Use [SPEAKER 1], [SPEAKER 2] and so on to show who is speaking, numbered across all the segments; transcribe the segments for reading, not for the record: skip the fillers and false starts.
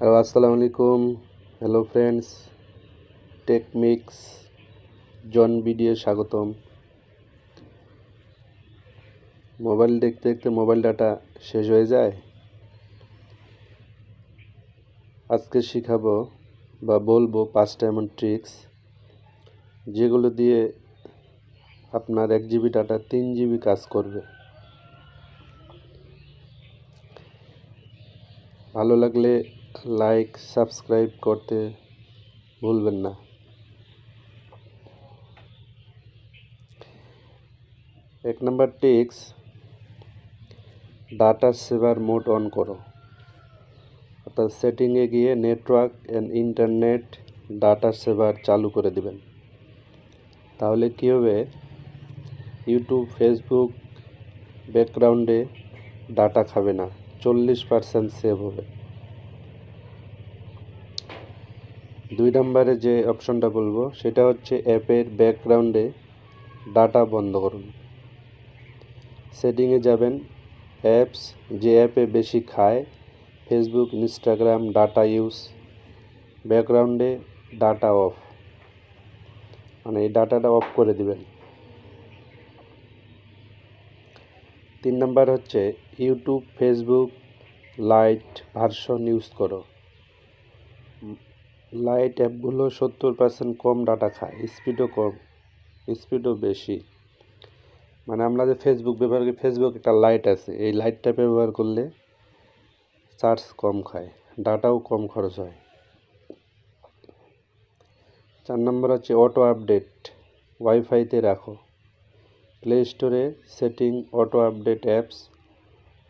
[SPEAKER 1] Hello, আসসালামু আলাইকুম। Hello friends, টেকমিক্স জন video স্বাগতম। মোবাইল দেখতে দেখতে মোবাইল ডাটা শেষ হয়ে যায়। আজকে শিখাবো বা বলবো 5টা এমন ট্রিক্স যেগুলো দিয়ে আপনার 1 GB ডাটা 3 GB কাজ করবে। ভালো লাগলে লাইক সাবস্ক্রাইব করতে ভুলবেন না। 1 নম্বর tricks, data saver mode on করো। অর্থাৎ সেটিংয়ে গিয়ে network and internet data saver চালু করে দিবেন। তাহলে কী হবে, ইউটিউব ফেসবুক ব্যাকগ্রাউন্ডে ডাটা খাবে না, 40% সেভ হবে। 2 নম্বরে যে অপশনটা বলবো সেটা হচ্ছে অ্যাপের ব্যাকগ্রাউন্ডে ডাটা বন্ধ করুন। সেটিংয়ে যাবেন, অ্যাপস, যে অ্যাপে বেশি খায় ফেসবুক ইনস্টাগ্রাম ডাটা ইউজ, ব্যাকগ্রাউন্ডে ডাটা অফ, মানে এই ডাটাটা অফ করে দিবেন। 3 নম্বর হচ্ছে YouTube Facebook light version use করো। লাইট অ্যাপগুলো 70% কম ডাটা খায়, স্পিডও কম, স্পিডও বেশি। মানে আমরা যে ফেসবুক ব্যবহার করি, ফেসবুক একটা লাইট আছে, এই লাইটটা ব্যবহার করলে চার্জ কম খায়, ডাটাও কম খরচ হয়। 4 নম্বর হচ্ছে অটো আপডেট ওয়াইফাইতে রাখো। প্লে স্টোরে setting auto update apps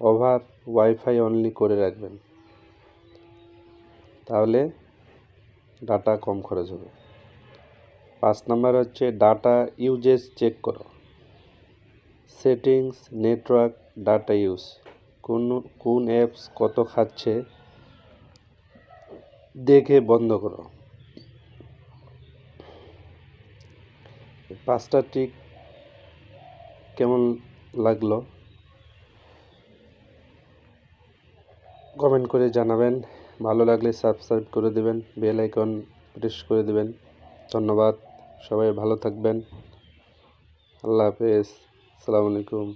[SPEAKER 1] over wifi only করে রাখবেন, তাহলে ডাটা কম খরচ হবে। 5 নম্বর হচ্ছে ডাটা ইউজেস চেক করো। সেটিংস, নেটওয়ার্ক, ডাটা ইউজ, কোন অ্যাপস কত খাচ্ছে দেখে বন্ধ করো। 5টা ট্রিক কেমন লাগলো কমেন্ট করে জানাবেন। ভালো লাগলে সাবস্ক্রাইব করে দেবেন, বেল আইকন প্রেস করে দেবেন। ধন্যবাদ, সবাই ভালো থাকবেন। আল্লাহ হাফেজ, আসসালামু আলাইকুম।